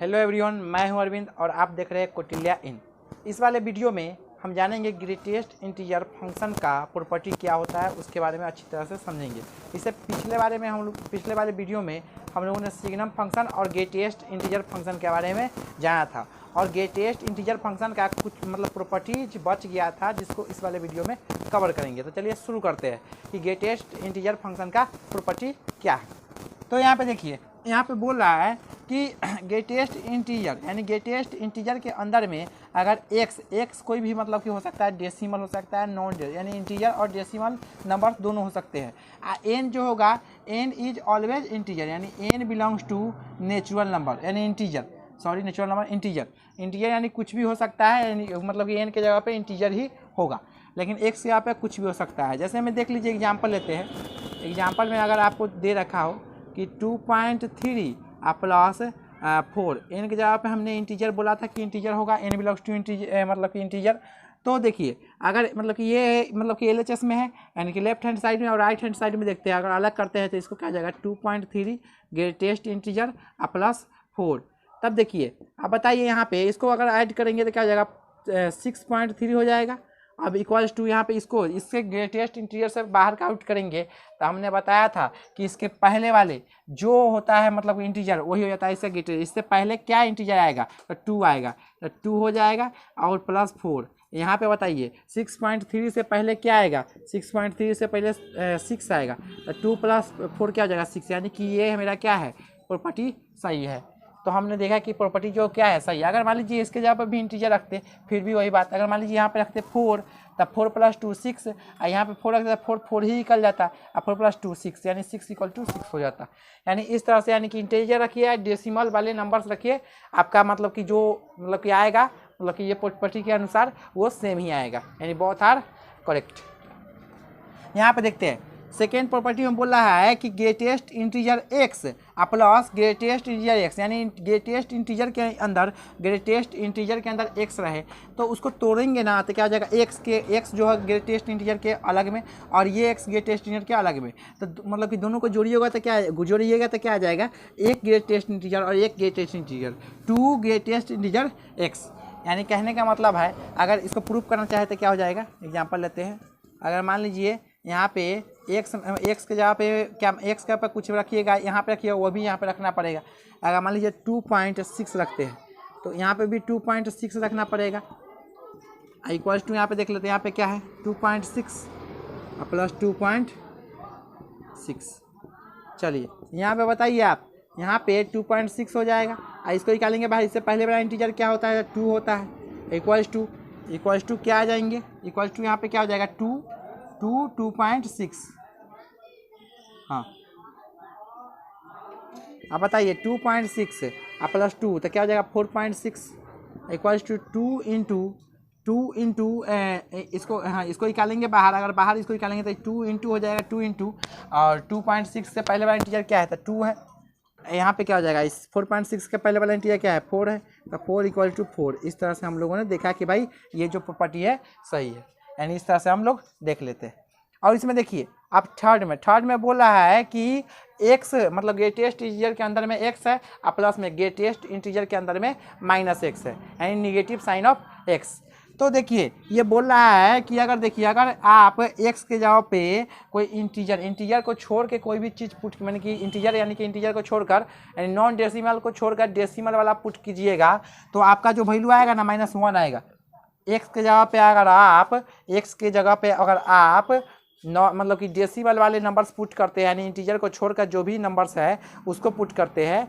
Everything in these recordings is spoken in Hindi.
हेलो एवरीवन, मैं हूं अरविंद और आप देख रहे हैं कौटिल्य इन। इस वाले वीडियो में हम जानेंगे ग्रेटेस्ट इंटीजर फंक्शन का प्रॉपर्टी क्या होता है, उसके बारे में अच्छी तरह से समझेंगे। इससे पिछले वाले वीडियो में हम लोगों ने सिग्नम फंक्शन और ग्रेटेस्ट इंटीजर फंक्शन के बारे में जाना था और ग्रेटेस्ट इंटीजर फंक्शन का कुछ प्रॉपर्टीज बच गया था जिसको इस वाले वीडियो में कवर करेंगे। तो चलिए शुरू करते हैं कि ग्रेटेस्ट इंटीजर फंक्शन का प्रॉपर्टी क्या है। तो यहाँ पे देखिए, यहाँ पे बोल रहा है कि ग्रेटेस्ट इंटीजर यानी ग्रेटेस्ट इंटीजर के अंदर में अगर एक्स कोई भी मतलब कि हो सकता है, डेसिमल हो सकता है, नॉन यानी इंटीजर और डेसिमल नंबर दोनों हो सकते हैं। एन जो होगा, एन इज ऑलवेज इंटीजर यानी n belongs to natural number यानी नेचुरल नंबर इंटीजर यानी कुछ भी हो सकता है, यानी मतलब कि एन के जगह पे इंटीजर ही होगा, लेकिन एक्स के यहाँ पे कुछ भी हो सकता है। जैसे हमें देख लीजिए, एग्जाम्पल लेते हैं। एग्जाम्पल में अगर आपको दे रखा हो कि 2.3 प्लस 4, एन के जगह पे हमने इंटीजर बोला था कि इंटीजर होगा, एन बिलोंग्स टू इंटीजर मतलब कि इंटीजर। तो देखिए, अगर मतलब कि ये मतलब कि LHS में है यानी कि लेफ्ट हैंड साइड में और राइट हैंड साइड में देखते हैं, अगर अलग करते हैं तो इसको क्या आ जाएगा 2.3 ग्रेटेस्ट इंटीजर प्लस 4। तब देखिए, अब बताइए यहाँ पे इसको अगर ऐड करेंगे तो क्या हो जाएगा 6.3 हो जाएगा। अब इक्वल्स टू यहाँ पे इससे ग्रेटेस्ट इंटीजर से बाहर का आउट करेंगे तो हमने बताया था कि इसके पहले वाले जो होता है मतलब इंटीजर वही हो जाता है इससे ग्रेटेस्ट। इससे पहले क्या इंटीजर आएगा तो 2 आएगा, तो 2 हो जाएगा और प्लस 4। यहाँ पे बताइए 6.3 से पहले क्या आएगा, 6.3 से पहले 6 आएगा, तो 2 प्लस 4 क्या हो जाएगा 6, यानी कि ये मेरा क्या है प्रॉपर्टी सही है। तो हमने देखा कि प्रॉपर्टी जो क्या है सही है। अगर मान लीजिए इसके जगह पर भी इंटीजर रखते फिर भी वही बात, अगर मान लीजिए यहाँ पे रखते 4 तब 4 प्लस 2 6, और यहाँ पे 4 रखते 4 ही निकल जाता, और 4 प्लस 2 6 यानी 6 इक्वल टू 6 हो जाता। यानी इस तरह से यानी कि इंटीजर रखिए, डेसिमल वाले नंबर्स रखिए, आपका मतलब कि जो मतलब कि आएगा मतलब कि ये प्रॉपर्टी के अनुसार वो सेम ही आएगा, यानी बोथ आर करेक्ट। यहाँ पे देखते हैं सेकेंड प्रॉपर्टी में बोल रहा है कि greatest integer x plus greatest integer x, यानी ग्रेटेस्ट इंटीजर के अंदर एक्स रहे तो उसको तोड़ेंगे ना तो क्या हो जाएगा, एक्स जो है ग्रेटेस्ट इंटीजर के अलग में और ये एक्स ग्रेटेस्ट इंटीजर के अलग में, तो मतलब कि दोनों को जोड़िएगा तो क्या आ जाएगा, एक ग्रेटेस्ट इंटीजर और एक greatest integer, 2 greatest integer x. यानी कहने का मतलब है अगर इसको प्रूफ करना चाहे तो क्या हो जाएगा। एग्जाम्पल लेते हैं, अगर मान लीजिए यहाँ पे एक्स के जगह पे क्या एक्स के ऊपर कुछ रखिएगा, यहाँ पे रखिएगा, वो भी यहाँ पे रखना पड़ेगा। अगर मान लीजिए 2.6 रखते हैं तो यहाँ पे भी 2.6 रखना पड़ेगा। इक्वल्स टू यहाँ पे देख लेते हैं, यहाँ पे क्या है 2.6 प्लस 2.6। चलिए यहाँ पे बताइए आप, यहाँ पे 2.6 हो जाएगा, इसको निकालेंगे भाई, इससे पहले वाला इंटीजर क्या होता है 2 होता है। इक्वल्स टू क्या आ जाएंगे, इक्वल्स टू यहाँ पे क्या हो जाएगा 2.6। हाँ, अब बताइए 2.6 प्लस 2 तो क्या हो जाएगा 4.6 इक्वल्स टू 2 इंटू इसको निकालेंगे बाहर, अगर बाहर इसको निकालेंगे तो 2 इंटू हो जाएगा 2 इंटू और 2.6 से पहले वाला इंटीजर क्या है तो 2 है। यहाँ पे क्या हो जाएगा, इस 4.6 के पहले वाला इंटीजर क्या है 4 है, तो 4 इक्वल टू 4। इस तरह से हम लोगों ने देखा कि भाई ये जो प्रॉपर्टी है सही है, यानी इस तरह से हम लोग देख लेते हैं। और इसमें देखिए अब थर्ड में बोल रहा है कि एक्स मतलब ग्रेटेस्ट इंटीजर के अंदर में एक्स है और प्लस में ग्रेटेस्ट इंटीजर के अंदर में माइनस एक्स है, यानी निगेटिव साइन ऑफ एक्स। तो देखिए ये बोल रहा है कि अगर आप एक्स के जगह पे कोई इंटीजर को छोड़ के कोई भी चीज़ पुट यानी कि इंटीजर को छोड़कर यानी नॉन डेसिमल को छोड़कर डेसिमल वाला पुट कीजिएगा तो आपका जो वैल्यू आएगा ना -1 आएगा। एक्स के जगह पे अगर आप मतलब कि डेसिमल वाले नंबर्स पुट करते हैं, यानी इंटीजर को छोड़कर जो भी नंबर्स है उसको पुट करते हैं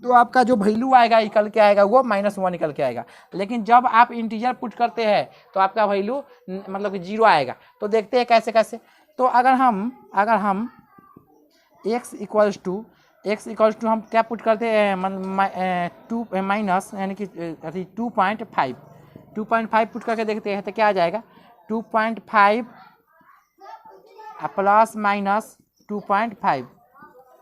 तो आपका जो वैल्यू आएगा निकल के आएगा वो -1 निकल के आएगा। लेकिन जब आप इंटीजर पुट करते हैं तो आपका वैल्यू मतलब कि 0 आएगा। तो देखते हैं कैसे। तो अगर हम x इक्वल्स टू हम क्या पुट करते हैं 2 माइनस यानी कि 2.5 पुट करके देखते हैं तो क्या आ जाएगा 2.5 प्लस माइनस 2.5।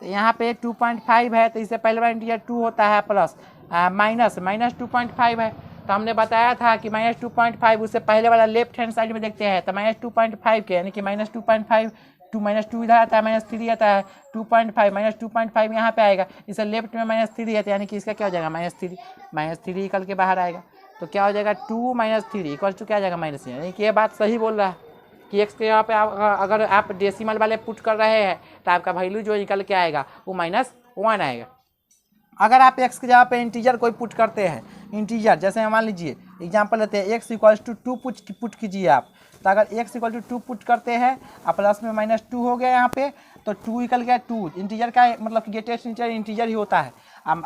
तो यहाँ पे 2.5 है तो इससे पहले वाला इंटीजर 2 होता है प्लस माइनस 2.5 है। तो हमने बताया था कि -2.5 उससे पहले वाला लेफ्ट हैंड साइड में देखते हैं तो -2.5 के यानी कि -2.5 टू -2 इधर आता है, -3 आता है, 2.5 -2.5 यहाँ पे आएगा, इसे लेफ्ट में -3 है, तो यानी कि इसका क्या हो जाएगा -3 निकल के बाहर आएगा। तो क्या हो जाएगा 2 - 3 इक्वल टू क्या आ जाएगा -, यानी कि ये बात सही बोल रहा है कि एक्स के यहाँ पे अगर आप डेसिमल वाले पुट कर रहे हैं तो आपका वैल्यू जो निकल के आएगा वो -1 आएगा। अगर आप एक्स के जगह पे इंटीजर कोई पुट करते हैं, इंटीजर जैसे मान लीजिए एग्जांपल लेते हैं एक्स इक्वल्स टू 2 पुट कीजिए आप, तो अगर एक्स इक्वल टू 2 पुट करते हैं और प्लस में -2 हो गया यहाँ पे, तो 2 निकल गया 2, इंटीजर का मतलब कि ग्रेटेस्ट इंटीजर ही होता है।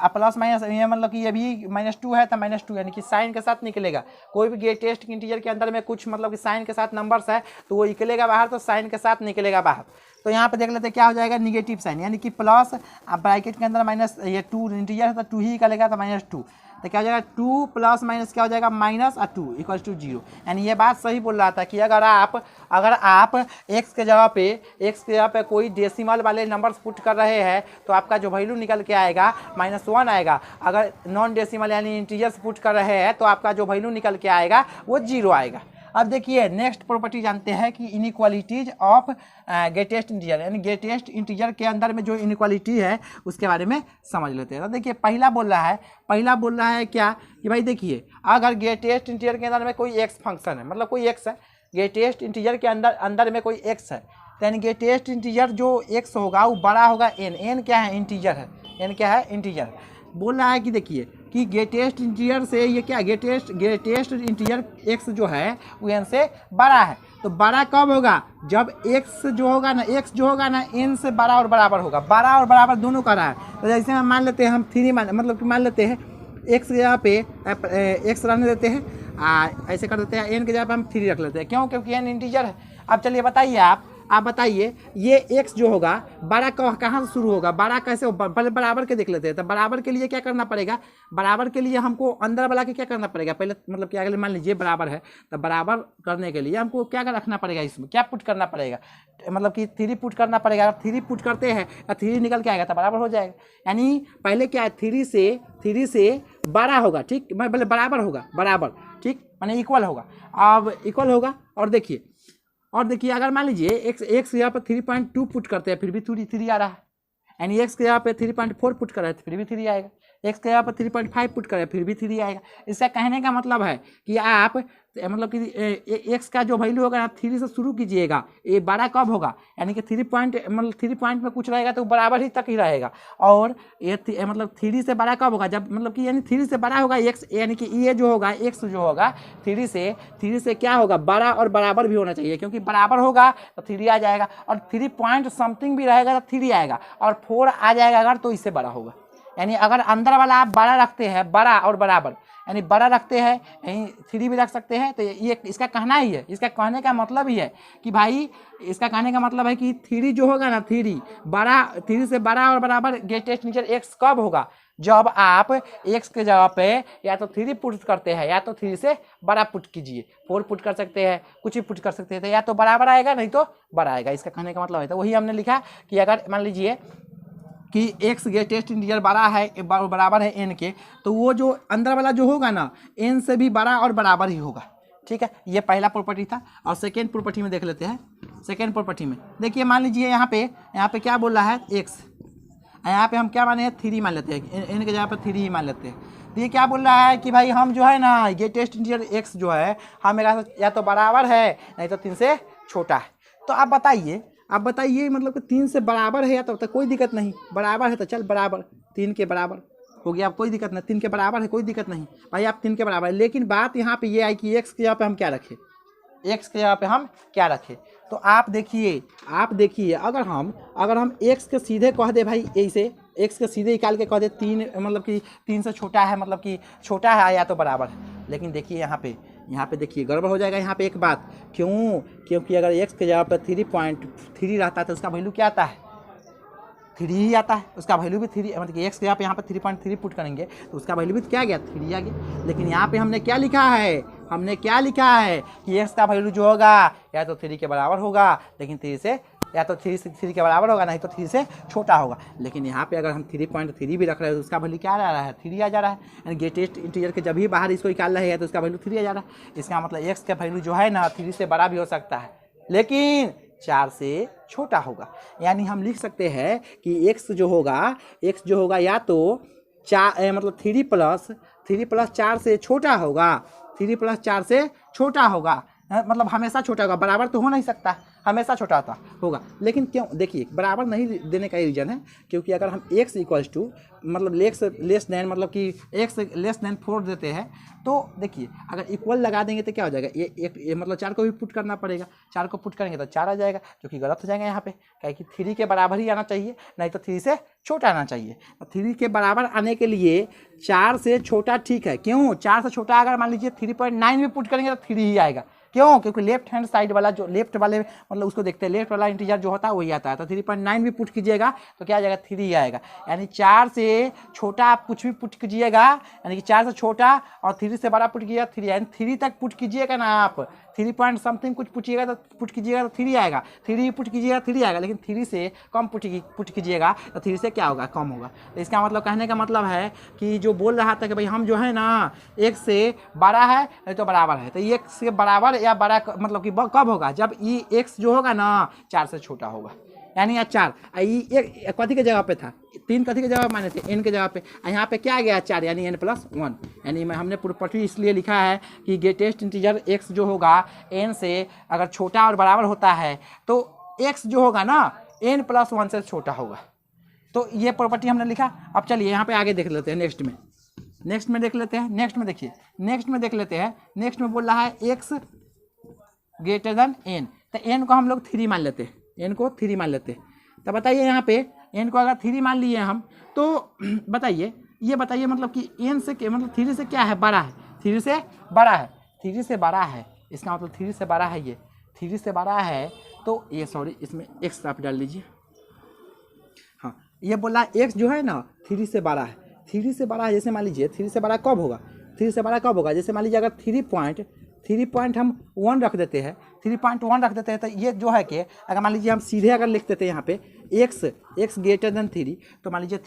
प्लस माइनस ये मतलब कि ये भी -2 है तो -2 यानी कि साइन के साथ निकलेगा। कोई भी ग्रेटेस्ट इंटीजर के अंदर में कुछ मतलब कि साइन के साथ नंबर्स है तो वो निकलेगा बाहर, तो साइन के साथ निकलेगा बाहर। तो यहाँ पे देख लेते हैं क्या हो जाएगा निगेटिव साइन, यानी कि प्लस ब्रैकेट के अंदर माइनस, ये 2 इंटीजर है तो 2 ही निकलेगा तो -2, तो क्या हो जाएगा 2 प्लस माइनस क्या हो जाएगा माइनस और 2 इक्वल टू 0। यानी ये बात सही बोल रहा था कि अगर आप एक्स के जगह पे कोई डेसिमल वाले नंबर्स पुट कर रहे हैं तो आपका जो वैल्यू निकल के आएगा -1 आएगा। अगर नॉन डेसिमल यानी इंटीजर्स पुट कर रहे हैं तो आपका जो वैल्यू निकल के आएगा वो 0 आएगा। अब देखिए नेक्स्ट प्रॉपर्टी जानते हैं कि इनइक्वालिटीज ऑफ ग्रेटेस्ट इंटीजर, यानी ग्रेटेस्ट इंटीजर के अंदर में जो इनइक्वालिटी है उसके बारे में समझ लेते हैं। तो देखिए पहला बोल रहा है क्या कि भाई देखिए अगर ग्रेटेस्ट इंटीजर के अंदर में कोई एक्स फंक्शन है, मतलब कोई एक्स है, ग्रेटेस्ट इंटीजर के अंदर में कोई एक्स है, तो यानी ग्रेटेस्ट इंटीजर जो एक्स होगा वो बड़ा होगा एन क्या है इंटीजर है, एन क्या है इंटीजर। बोल रहा है कि देखिए कि ग्रेटेस्ट इंटीजर से ये क्या ग्रेटेस्ट इंटीजर एक्स जो है वो एन से बड़ा है। तो बड़ा कब होगा जब एक्स जो होगा ना एन से बड़ा और बराबर होगा, बड़ा और बराबर दोनों का रहा है। तो जैसे हम मान लेते हैं हम 3 मतलब कि मान लेते हैं एक्स के जगह पे एक्स रहने देते हैं, ऐसे कर देते हैं, एन के जगह पे हम 3 रख लेते हैं, क्यों? क्योंकि एन इंटीजर है। अब चलिए बताइए आप बताइए ये x जो होगा बड़ा कहाँ से शुरू होगा, बड़ा कैसे हो, पहले बराबर के देख लेते हैं। तो बराबर के लिए क्या करना पड़ेगा, बराबर के लिए हमको अंदर वाला के क्या करना पड़ेगा, पहले मतलब क्या अगर मान लीजिए बराबर है तो बराबर करने के लिए हमको क्या रखना पड़ेगा, इसमें क्या पुट करना पड़ेगा, मतलब कि 3 पुट करना पड़ेगा। अगर 3 पुट करते हैं तो 3 निकल के आएगा तो बराबर हो जाएगा। यानी पहले क्या है 3 से बड़ा होगा, ठीक, पहले बराबर होगा, बराबर ठीक माने इक्वल होगा। अब इक्वल होगा और देखिए अगर मान लीजिए एक्स यहाँ पर 3.2 पुट करते हैं फिर भी 3 आ रहा है, यानी एक्स के यहाँ पे 3.4 पुट कर रहे हैं फिर भी 3 आएगा, एक्स के यहाँ पर 3.5 पुट कर रहे हैं फिर भी 3 आएगा। इसका कहने का मतलब है कि आप मतलब कि एक्स का जो वैल्यू होगा आप 3 से शुरू कीजिएगा, ये बड़ा कब होगा, यानी कि 3 पॉइंट में कुछ रहेगा तो बराबर ही तक ही रहेगा। और ये मतलब 3 से बड़ा कब होगा, जब मतलब कि यानी 3 से बड़ा होगा एक्स, यानी कि ये जो होगा एक्स जो होगा 3 से क्या होगा बड़ा और बराबर भी होना चाहिए, क्योंकि बराबर होगा तो 3 आ जाएगा, और 3 पॉइंट समथिंग भी रहेगा तो 3 आएगा, और 4 आ जाएगा अगर तो इससे बड़ा होगा। यानी अगर अंदर वाला आप बड़ा रखते हैं, बड़ा और बराबर, यानी बड़ा रखते हैं यहीं 3 भी रख सकते हैं, तो ये इसका कहना ही है, इसका कहने का मतलब ही है कि भाई इसका कहने का मतलब है कि 3 जो होगा ना 3 से बड़ा और बराबर ग्रेटेस्ट इंटीजर एक्स कब होगा, जब आप एक्स के जगह पे या तो 3 पुट करते हैं या तो 3 से बड़ा पुट कीजिए, 4 पुट कर सकते हैं, कुछ भी पुट कर सकते हैं, तो या तो बराबर आएगा नहीं तो बड़ा आएगा। इसका कहने का मतलब है, तो वही हमने लिखा कि अगर मान लीजिए कि एक्स ग्रेटेस्ट इंटीजर बड़ा है बराबर है एन के, तो वो जो अंदर वाला जो होगा ना एन से भी बड़ा और बराबर ही होगा, ठीक है। ये पहला प्रॉपर्टी था। और सेकेंड प्रॉपर्टी में देख लेते हैं। सेकेंड प्रॉपर्टी में देखिए मान लीजिए यहाँ पे क्या बोल रहा है एक्स, यहाँ पे हम क्या माने हैं 3 मान लेते हैं, एन के जगह पर 3 ही मान लेते हैं। तो ये क्या बोल रहा है कि भाई हम जो है ना ग्रेटेस्ट इंटीजर एक्स जो है हमें या तो बराबर है नहीं तो 3 से छोटा है। तो आप बताइए मतलब कि 3 से बराबर है या तो कोई दिक्कत नहीं, बराबर है तो चल बराबर 3 के बराबर हो गया, अब कोई दिक्कत नहीं, 3 के बराबर है कोई दिक्कत नहीं भाई, आप 3 के बराबर है। लेकिन बात यहाँ पे ये आई कि एक्स के यहाँ पे हम क्या रखें, एक्स के यहाँ पे हम क्या रखें। तो आप देखिए अगर हम एक्स के सीधे कह दे भाई, ऐसे एक्स के सीधे निकाल के कह दे 3 मतलब कि 3 से छोटा है, मतलब कि छोटा है या तो बराबर है। लेकिन देखिए यहाँ पे देखिए गड़बड़ हो जाएगा यहाँ पे एक बात, क्योंकि अगर एक्स के जगह पर 3.3 रहता है तो उसका वैल्यू क्या आता है 3 ही आता है, उसका वैल्यू भी 3, मतलब कि एक्स के यहाँ पे यहाँ पर 3.3 पुट करेंगे तो उसका वैल्यू भी क्या गया 3 आ गया। लेकिन यहाँ पे हमने क्या लिखा है कि एक्स का वैल्यू जो होगा या तो 3 के बराबर होगा, लेकिन 3 से या तो 3 के बराबर होगा नहीं तो 3 से छोटा होगा। लेकिन यहाँ पे अगर हम 3.3 भी रख रहे हैं तो उसका वैल्यू क्या आ रहा है 3 आ जा रहा है। यानी ग्रेटेस्ट इंटीजर के जब भी बाहर इसको निकाल रहे हैं तो उसका वैल्यू 3 आ जा रहा है। इसका मतलब एक्स का वैल्यू जो है ना 3 से बड़ा भी हो सकता है, लेकिन 4 से छोटा होगा। यानी हम लिख सकते हैं कि x जो होगा या तो 4 मतलब 3 प्लस 4 से छोटा होगा, 3 प्लस 4 से छोटा होगा, मतलब हमेशा छोटा होगा, बराबर तो हो नहीं सकता, हमेशा छोटा होगा। लेकिन क्यों, देखिए बराबर नहीं देने का रीज़न है क्योंकि अगर हम x इक्वल्स टू मतलब लेस देन मतलब कि x लेस देन 4 देते हैं तो देखिए अगर इक्वल लगा देंगे तो क्या हो जाएगा, ये मतलब 4 को भी पुट करना पड़ेगा, 4 को पुट करेंगे तो 4 आ जाएगा, जो कि गलत हो जाएगा यहाँ पे, क्या कि 3 के बराबर ही आना चाहिए, नहीं तो 3 से छोटा आना चाहिए। 3 के बराबर आने के लिए 4 से छोटा ठीक है, क्यों 4 से छोटा अगर मान लीजिए 3.9 भी पुट करेंगे तो 3 ही आएगा, क्यों, क्योंकि लेफ्ट हैंड साइड वाला जो लेफ्ट वाले मतलब उसको देखते हैं, लेफ्ट वाला इंटीजर जो होता है वही आता है, तो 3.9 भी पुट कीजिएगा तो क्या आ जाएगा, 3 ही आएगा। यानी 4 से छोटा आप कुछ भी पुट कीजिएगा, यानी कि 4 से छोटा और 3 से बड़ा पुट कीजिएगा 3, यानी 3 तक पुट कीजिएगा ना आप, 3 पॉइंट समथिंग कुछ पुट कीजिएगा तो 3 आएगा, 3 पुट कीजिएगा 3 आएगा, लेकिन 3 से कम पुट कीजिएगा तो 3 से क्या होगा, कम होगा। तो इसका मतलब कहने का मतलब है कि जो बोल रहा था कि भाई हम जो है ना x से बड़ा है नहीं तो बराबर है, तो ये x से बराबर या बड़ा मतलब कि कब होगा, जब ये x जो होगा ना 4 से छोटा होगा। यानी या 4 ये कथी के जगह पे था, 3 कथी के जगह माने थे, n के जगह पे, यहाँ पे क्या आ गया 4 यानी n+1, यानी हमने प्रॉपर्टी इसलिए लिखा है कि ग्रेटेस्ट इंटीजर x जो होगा n से अगर छोटा और बराबर होता है तो x जो होगा ना n+1 से छोटा होगा। तो ये प्रॉपर्टी हमने लिखा। अब चलिए यहाँ पे आगे देख लेते हैं, नेक्स्ट में देख लेते हैं, नेक्स्ट में देखिए, नेक्स्ट में बोल रहा है x ग्रेटर देन n, तो n को हम लोग 3 मान लेते हैं, n को 3 मान लेते हैं। तो बताइए यहाँ पे n को अगर 3 मान लिए हम तो बताइए मतलब कि n से मतलब 3 से क्या है, बड़ा है, 3 से बड़ा है, 3 से बड़ा है, इसका मतलब 3 से बड़ा है, ये 3 से बड़ा है तो ये सॉरी इसमें x आप डाल लीजिए, हाँ ये बोला x जो है ना 3 से बड़ा है, 3 से बड़ा है, जैसे मान लीजिए 3 से बड़ा कब होगा, 3 से बड़ा कब होगा, जैसे मान लीजिए अगर 3 पॉइंट हम 1 रख देते हैं, 3.1 रख देते हैं तो ये जो है कि अगर मान लीजिए हम सीधे अगर लिख देते हैं यहाँ पे x ग्रेटर देन 3, तो मान लीजिए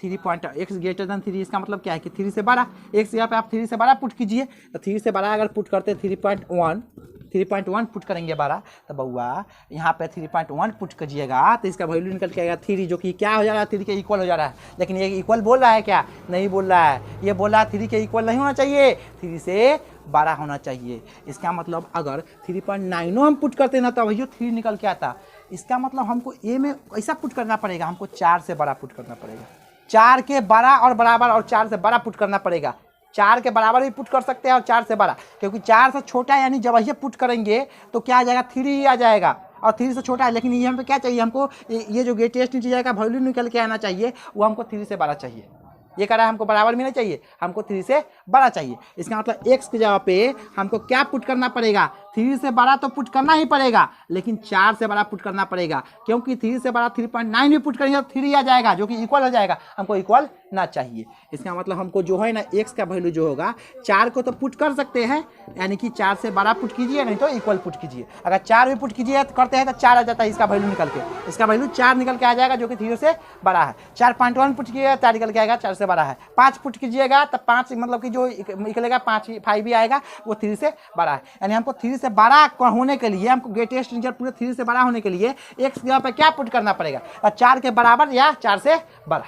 x ग्रेटर देन 3, इसका मतलब क्या है कि 3 से बड़ा, x यहाँ पे आप 3 से बड़ा पुट कीजिए, तो 3 से बड़ा अगर पुट करते 3.1 पुट करेंगे बड़ा, तो बउआ यहाँ पे 3.1 पुट कीजिएगा तो इसका वैल्यू निकल के आएगा 3, जो कि क्या हो जा रहा है, 3 के इक्वल हो जा रहा है। लेकिन ये इक्वल बोल रहा है क्या, नहीं बोल रहा है, ये बोल रहा है 3 के इक्वल नहीं होना चाहिए, 3 से बड़ा होना चाहिए। इसका मतलब अगर 3.9 हम पुट करते ना तो वही 3 निकल के आता, इसका मतलब हमको ए में ऐसा पुट करना पड़ेगा, हमको 4 से बड़ा पुट करना पड़ेगा, 4 के बड़ा और बराबर और 4 से बड़ा पुट करना पड़ेगा। 4 के बराबर भी पुट कर सकते हैं और 4 से बड़ा, क्योंकि 4 से छोटा यानी जब ये पुट करेंगे तो क्या आ जाएगा, 3 ही आ जाएगा, और 3 से छोटा है। लेकिन ये हम पे क्या चाहिए, हमको ये जो ग्रेटेस्ट इंटीजर का वैल्यू निकल के आना चाहिए वो हमको 3 से बड़ा चाहिए। ये कह रहा है हमको बराबर भी नहीं चाहिए, हमको 3 से बड़ा चाहिए। इसका मतलब x की जगह पे हमको क्या पुट करना पड़ेगा, 3 से बड़ा तो पुट करना ही पड़ेगा, लेकिन 4 से बड़ा पुट करना पड़ेगा, क्योंकि 3 से बड़ा 3.9 भी पुट करेंगे तो 3 आ जाएगा, जो कि इक्वल हो जाएगा, हमको इक्वल ना चाहिए। इसका मतलब हमको जो है ना x का वैल्यू जो होगा 4 को तो पुट कर सकते हैं, यानी कि 4 से बड़ा पुट कीजिए, नहीं तो इक्वल पुट कीजिए। अगर 4 भी पुट कीजिए करते हैं तो 4 आ जाता है, इसका वैल्यू निकल के, इसका वैल्यू 4 निकल के आ जाएगा, जो कि 3 से बड़ा है। 4.1 पुट कीजिएगा 4 निकल के आएगा, 4 से बड़ा है। 5 पुट कीजिएगा तो 5 मतलब कि जो निकलेगा 5 भी आएगा, वो 3 से बड़ा है। यानी हमको 3 से बड़ा होने के लिए, हमको ग्रेटेस्ट इंटीजर पूरे 3 से बड़ा होने के लिए x की जगह पे क्या पुट करना पड़ेगा, 4 के बराबर या 4 से बड़ा।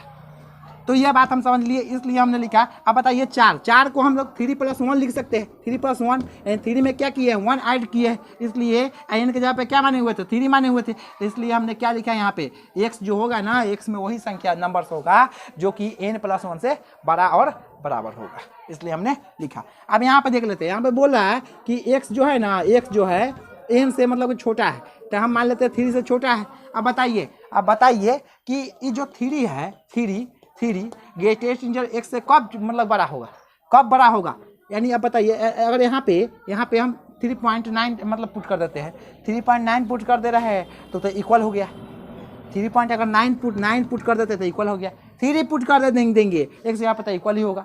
तो यह बात हम समझ लिए, इसलिए हमने लिखा। अब बताइए 4 को हम लोग 3+1 लिख सकते हैं, 3+1 यानी 3 में क्या किए हैं, 1 ऐड किए हैं, इसलिए n के जगह पे क्या माने हुए थे, 3 माने हुए थे, इसलिए हमने क्या लिखा है यहाँ पे, x जो होगा ना, x में वही संख्या नंबर्स होगा जो कि n+1 से बड़ा और बराबर होगा, इसलिए हमने लिखा। अब यहाँ पे देख लेते हैं, यहाँ पे बोल रहा है कि x जो है ना, x जो है n से मतलब छोटा है, तो हम मान लेते हैं 3 से छोटा है। अब बताइए कि ये जो 3 है, 3 ग्रेटेस्ट इंटीजर x से कब मतलब बड़ा होगा, कब बड़ा होगा, यानी अब बताइए अगर यहाँ पे हम 3.9 मतलब पुट कर देते हैं, 3.9 पुट कर दे रहे हैं तो इक्वल हो गया। 3.9 पुट कर देते तो इक्वल हो गया, 3 पुट कर देंगे x यहाँ पे तो इक्वल ही होगा।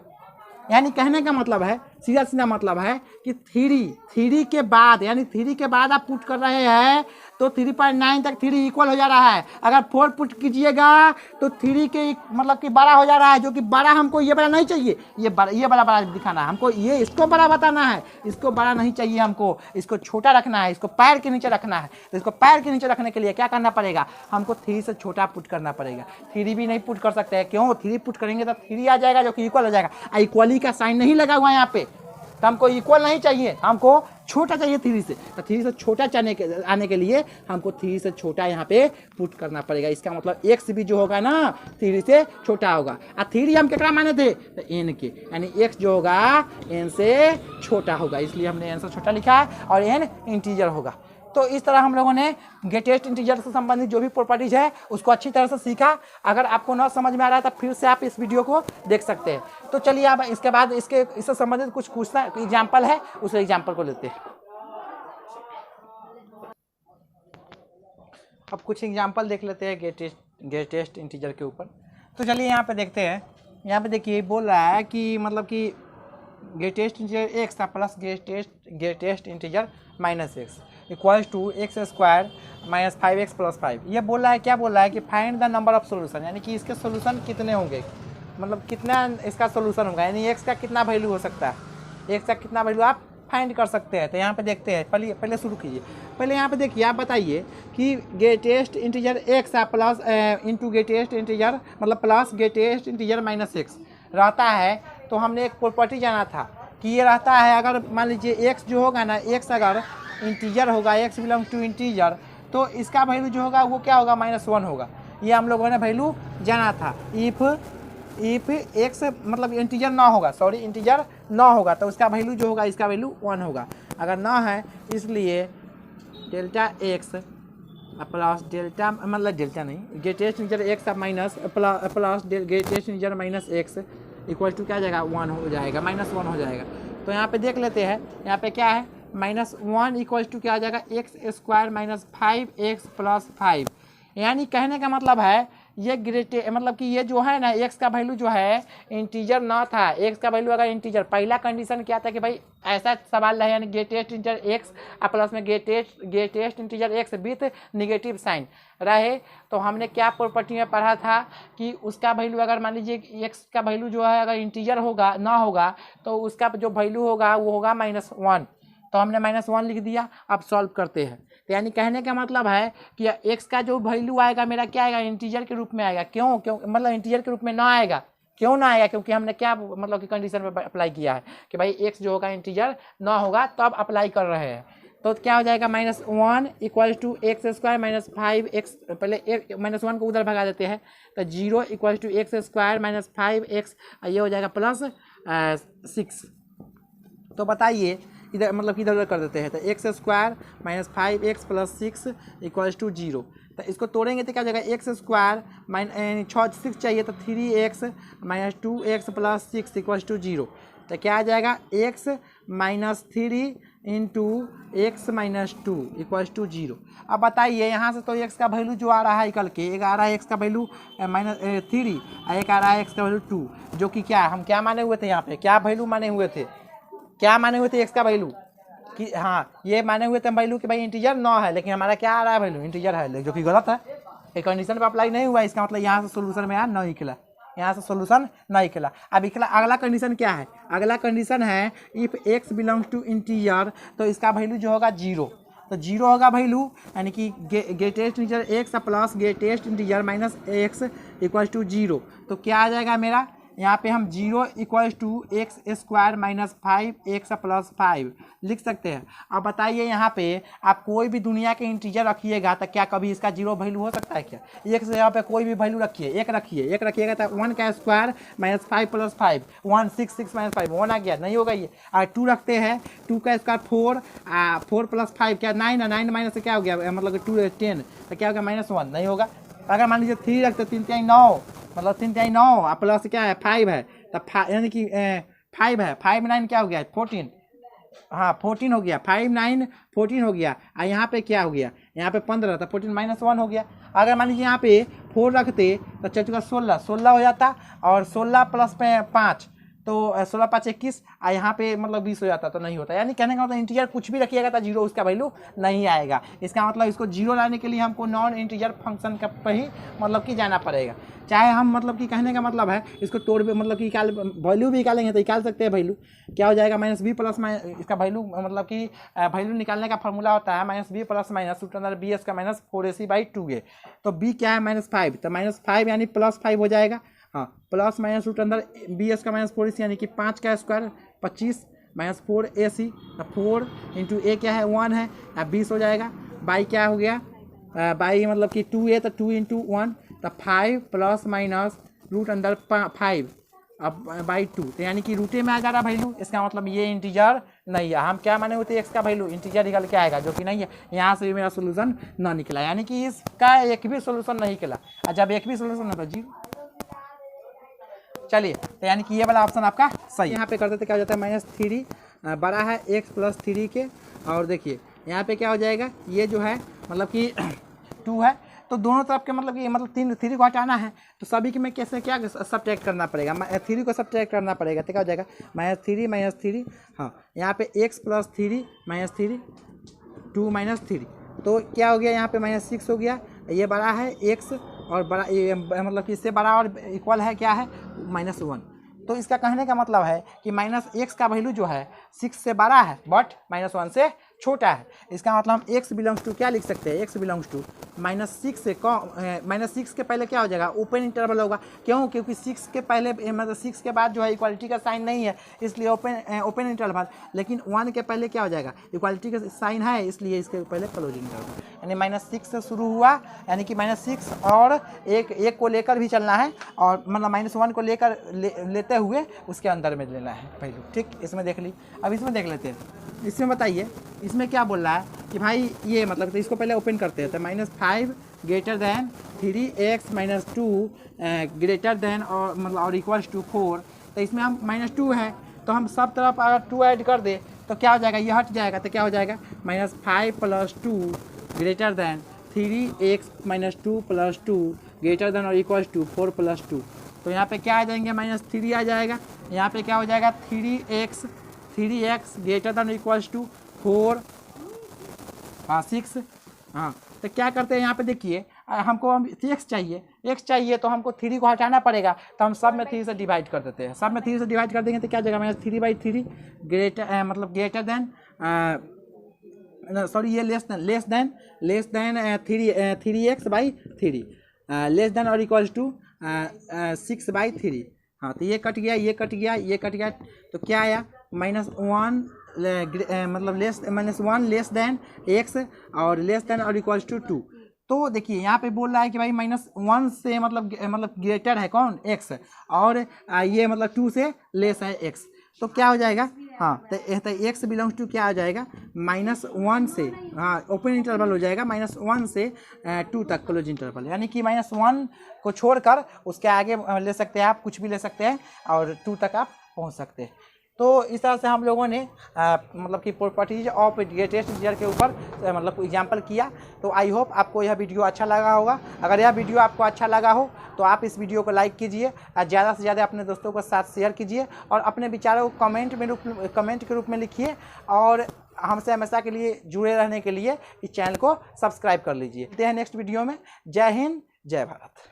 यानी कहने का मतलब है सीधा सीधा मतलब है कि थ्री के बाद, यानी थ्री के बाद आप पुट कर रहे हैं तो 3.9 तक थ्री इक्वल हो जा रहा है। अगर 4 पुट कीजिएगा तो थ्री के मतलब कि बड़ा हो जा रहा है, जो कि बड़ा हमको ये बड़ा नहीं चाहिए, ये बड़ा दिखाना है हमको, ये इसको बड़ा बताना है, इसको बड़ा नहीं चाहिए हमको, इसको छोटा रखना है, इसको पैर के नीचे रखना है। तो इसको पैर के नीचे रखने के लिए क्या करना पड़ेगा, हमको थ्री से छोटा पुट करना पड़ेगा। थ्री भी नहीं पुट कर सकते हैं, क्यों, थ्री पुट करेंगे तो थ्री आ जाएगा जो कि इक्वल हो जाएगा। इक्वली का साइन नहीं लगा हुआ यहाँ पे, तो हमको इक्वल नहीं चाहिए, हमको छोटा चाहिए थ्री से। तो थ्री से छोटा आने के लिए हमको थ्री से छोटा यहाँ पे पुट करना पड़ेगा। इसका मतलब एक्स भी जो होगा ना थ्री से छोटा होगा। और थ्री हम क्या माने थे, तो एन के, यानी एक्स जो होगा एन से छोटा होगा, इसलिए हमने एन से छोटा लिखा है और एन इंटीजर होगा। तो इस तरह हम लोगों ने ग्रेटेस्ट इंटीजर से संबंधित जो भी प्रॉपर्टीज है उसको अच्छी तरह से सीखा। अगर आपको ना समझ में आ रहा है तो फिर से आप इस वीडियो को देख सकते हैं। तो चलिए अब इसके बाद इससे संबंधित कुछ पूछना एग्जाम्पल है, उस एग्जाम्पल को लेते हैं। अब कुछ एग्जाम्पल देख लेते हैं ग्रेटेस्ट इंटीजर के ऊपर। तो चलिए यहाँ पे देखते हैं। यहाँ पे देखिए बोल रहा है कि मतलब कि greatest integer x plus greatest integer minus x equals to x square minus 5x plus 5। ये बोल रहा है, क्या बोल रहा है कि find the number of solution, यानी कि इसके सोल्यूशन कितने होंगे, मतलब कितना इसका सोल्यूशन होगा, यानी एक्स का कितना वैल्यू हो सकता है, एक्स का कितना वैल्यू आप फाइंड कर सकते हैं। तो यहाँ पे देखते हैं, पहले शुरू कीजिए। पहले यहाँ पे देखिए, आप बताइए कि greatest integer x plus into greatest integer मतलब plus greatest integer minus x रहता है। तो हमने एक प्रॉपर्टी जाना था कि ये रहता है, अगर मान लीजिए एक्स जो होगा ना, एक्स अगर इंटीजर होगा, एक्स बिलोंग टू इंटीजर, तो इसका वैल्यू जो होगा वो क्या होगा, -1 होगा। ये हम लोगों ने वैल्यू जाना था। इफ एक्स मतलब इंटीजर ना होगा, सॉरी इंटीजर ना होगा तो उसका वैल्यू जो होगा, इसका वैल्यू 1 होगा। अगर ना है इसलिए डेल्टा एक्स प्लस डेल्टा मतलब डेल्टा नहीं, greatest integer x minus plus greatest integer minus x equal to क्या आ जाएगा, 1 हो जाएगा, -1 हो जाएगा। तो यहाँ पे देख लेते हैं, यहाँ पे क्या है, -1 इक्वल टू क्या आ जाएगा, x square minus 5x plus 5। यानी कहने का मतलब है ये मतलब कि ये जो है ना, एक्स का वैल्यू जो है इंटीजर ना था, एक्स का वैल्यू अगर इंटीजर, पहला कंडीशन क्या था कि भाई ऐसा सवाल है, यानी ग्रेटेस्ट इंटीजर एक्स प्लस में greatest integer x with negative sign रहे, तो हमने क्या प्रॉपर्टी में पढ़ा था कि उसका वैल्यू अगर मान लीजिए एक्स का वैल्यू जो है अगर इंटीजर होगा ना होगा तो उसका जो वैल्यू होगा वो होगा -1। तो हमने -1 लिख दिया। अब सॉल्व करते हैं। तो यानी कहने का मतलब है कि एक्स का जो वैल्यू आएगा मेरा क्या आएगा, इंटीजर के रूप में आएगा। क्यों मतलब इंटीजर के रूप में ना आएगा, क्यों ना आएगा, क्योंकि हमने क्या मतलब कि कंडीशन में अप्लाई किया है कि भाई एक्स जो होगा इंटीजर ना होगा, तो अब अप्लाई कर रहे हैं। तो क्या हो जाएगा, -1 equal to x square minus 5x, पहले -1 को उधर भगा देते हैं, तो 0 equal to x square minus 5x, ये हो जाएगा +6। तो बताइए इधर मतलब कि इधर कर देते हैं, तो x square minus 5x plus 6 equals to 0। तो इसको तोड़ेंगे तो क्या हो जाएगा, एक्स स्क्वायर माइनस 6 चाहिए तो 3x minus 2x plus 6 equals to 0। तो क्या आ जाएगा, x minus 3 into x minus 2 equals to 0। अब बताइए यहाँ से तो x का वैल्यू जो आ रहा है निकल के, एक आ रहा है x का वैल्यू -3 और एक आ रहा है x का वैल्यू 2, जो कि क्या हम क्या माने हुए थे, यहाँ पे क्या वैल्यू माने हुए थे, क्या माने हुए थे एक्स का वैल्यू कि हाँ ये माने हुए थे वैल्यू कि भाई इंटीजर ना है, लेकिन हमारा क्या आ रहा है वैल्यू इंटीजर है, जो कि गलत है, एक कंडीशन पे अप्लाई नहीं हुआ। इसका मतलब यहाँ से सोल्यूशन में नहीं निकला, यहाँ से सोल्यूशन नहीं निकला। अब अगला कंडीशन क्या है, अगला कंडीशन है if x belongs to integer, तो इसका वैल्यू जो होगा 0, तो 0 होगा वैल्यू, यानी कि greatest integer x plus greatest integer minus x equal to 0। तो क्या आ जाएगा मेरा, यहाँ पे हम 0 equals to x square minus 5x plus 5 लिख सकते हैं। अब बताइए यहाँ पे आप कोई भी दुनिया के इंटीजर रखिएगा तो क्या कभी इसका 0 वैल्यू हो सकता है क्या, एक से यहाँ पे कोई भी वैल्यू रखिए, एक रखिएगा तो 1 का स्क्वायर माइनस 5 प्लस 5 1 6 6 माइनस 5 1 आ गया, नहीं होगा ये। और 2 रखते हैं, 2 का स्क्वायर 4 प्लस 5 क्या 9 है, 9 माइनस से क्या हो गया मतलब 2 10, तो क्या हो गया -1, नहीं होगा। अगर मान लीजिए 3 रखते 3 3 9 मतलब 3 3 9 प्लस क्या है 5 है, तो यानी कि 5 है, 5 9 क्या हो गया 14, हाँ 14 हो गया, 5 9 14 हो गया। और यहाँ पे क्या हो गया, यहाँ पे 15 तो 14 -1 हो गया। अगर मान लीजिए यहाँ पे 4 रखते तो 4 16 हो जाता, और 16 प्लस 5 तो 16 5 21 यहाँ पे मतलब 20 हो जाता तो नहीं होता। यानी कहने का मतलब इंटीजर कुछ भी रखिएगा तो जीरो उसका वैल्यू नहीं आएगा। इसका मतलब इसको जीरो लाने के लिए हमको नॉन इंटीजर फंक्शन का पर ही मतलब कि जाना पड़ेगा। चाहे हम मतलब कि कहने का मतलब है इसको तोड़ भी मतलब कि वैल्यू भी निकालेंगे तो निकाल सकते हैं। वैल्यू क्या हो जाएगा माइनस बी प्लस इसका वैल्यू मतलब कि वैल्यू निकालने का फॉर्मूला होता है minus b plus minus root अंदर बी एस का माइनस 4ac/2a। तो बी क्या है -5, तो -5 यानी +5 हो जाएगा। हाँ, प्लस माइनस रूट अंदर बी एस का -4ac यानी कि 5 का स्क्वायर 25 -4ac। 4 इंटू ए क्या है 1 है, अब 20 हो जाएगा। बाई क्या हो गया, बाई मतलब कि 2a तो 2 इंटू 1 तो 5 प्लस माइनस रूट अंदर 5 अब बाई 2 तो यानी कि रूटे में आ जा रहा वैल्यू। इसका मतलब ये इंटीजर नहीं है। हम क्या माने होते एक्स का वैल्यू इंटीजर निकल के आएगा जो कि नहीं है। यहाँ से भी मेरा सोल्यूशन ना निकला, यानी कि इसका एक भी सोल्यूशन नहीं निकला। और जब एक भी सोल्यूशन होता जी चलिए, तो यानी कि ये वाला ऑप्शन आपका सही। यहाँ पे कर देते क्या हो जाता है -3 बड़ा है x + 3 के। और देखिए यहाँ पे क्या हो जाएगा, ये जो है मतलब कि 2 है तो दोनों तरफ के मतलब कि मतलब 3 को हटाना है तो सभी के में कैसे क्या सब्ट्रैक्ट करना पड़ेगा, 3 को सब्ट्रैक्ट करना पड़ेगा तो क्या हो जाएगा -3 हाँ यहाँ पे x + 3 -3 2 -3 तो क्या हो गया यहाँ पे -6 हो गया। ये बड़ा है x और बड़ा ये मतलब कि इससे बड़ा और इक्वल है क्या है -1। तो इसका कहने का मतलब है कि -x का वैल्यू जो है 6 से बड़ा है बट -1 से छोटा है। इसका मतलब हम x बिलोंग्स टू क्या लिख सकते हैं, x बिलोंग्स टू -6 से -6 के पहले क्या हो जाएगा ओपन इंटरवल होगा। क्यों, क्योंकि 6 के पहले मतलब 6 के बाद जो है इक्वालिटी का साइन नहीं है इसलिए ओपन इंटरवल। लेकिन 1 के पहले क्या हो जाएगा इक्वालिटी का साइन है इसलिए इसके पहले क्लोज इंटरवल। यानी -6 से शुरू हुआ यानी कि -6 और एक को लेकर भी चलना है और मतलब -1 को लेकर लेते हुए उसके अंदर में लेना है वैल्यू। ठीक, इसमें देख ली। अब इसमें देख लेते हैं। इसमें बताइए इसमें क्या बोल रहा है कि भाई ये मतलब तो इसको पहले ओपन करते हैं तो -5 greater than 3x - 2 greater than और मतलब और इक्वल्स टू 4। तो इसमें हम -2 है तो हम सब तरफ अगर 2 ऐड कर दे तो क्या हो जाएगा, ये हट जाएगा तो क्या हो जाएगा -5 + 2 greater than 3x - 2 + 2 greater than और इक्वल्स टू 4 + 2। तो यहाँ पे क्या आ जाएंगे -3 आ जाएगा। यहाँ पे क्या हो जाएगा 3x greater than equals to 4 6। हाँ, तो क्या करते हैं यहाँ पे देखिए हमको x चाहिए तो हमको 3 को हटाना पड़ेगा तो हम सब में 3 से डिवाइड कर देते हैं। सब में 3 से डिवाइड कर देंगे तो क्या हो जाएगा -3/3 ग्रेटर मतलब ग्रेटर दैन सॉरी ये less than 3x/3 less than और इक्वल्स टू 6/3। हाँ, तो ये कट गया ये कट गया ये कट गया तो क्या आया -1 मतलब -1 लेस देन x और लेस देन और इक्वल्स टू 2। तो देखिए यहाँ पे बोल रहा है कि भाई -1 से मतलब ग्रेटर है कौन x और ये मतलब 2 से लेस है x। तो क्या हो जाएगा, हाँ तो x बिलोंग्स टू क्या आ जाएगा -1 से, हाँ ओपन इंटरवल हो जाएगा -1 से 2 तक क्लोज इंटरवल। यानी कि -1 को छोड़कर उसके आगे ले सकते हैं आप, कुछ भी ले सकते हैं और 2 तक आप पहुंच सकते हैं। तो इस तरह से हम लोगों ने मतलब कि प्रॉपर्टीज ऑफ ग्रेटेस्ट इंटीजर के ऊपर मतलब एग्जाम्पल किया। तो आई होप आपको यह वीडियो अच्छा लगा होगा। अगर यह वीडियो आपको अच्छा लगा हो तो आप इस वीडियो को लाइक कीजिए, ज़्यादा से ज़्यादा अपने दोस्तों के साथ शेयर कीजिए और अपने विचारों को कमेंट के रूप में लिखिए। और हमसे हमेशा के लिए जुड़े रहने के लिए इस चैनल को सब्सक्राइब कर लीजिए। मिलते हैं नेक्स्ट वीडियो में। जय हिंद, जय भारत।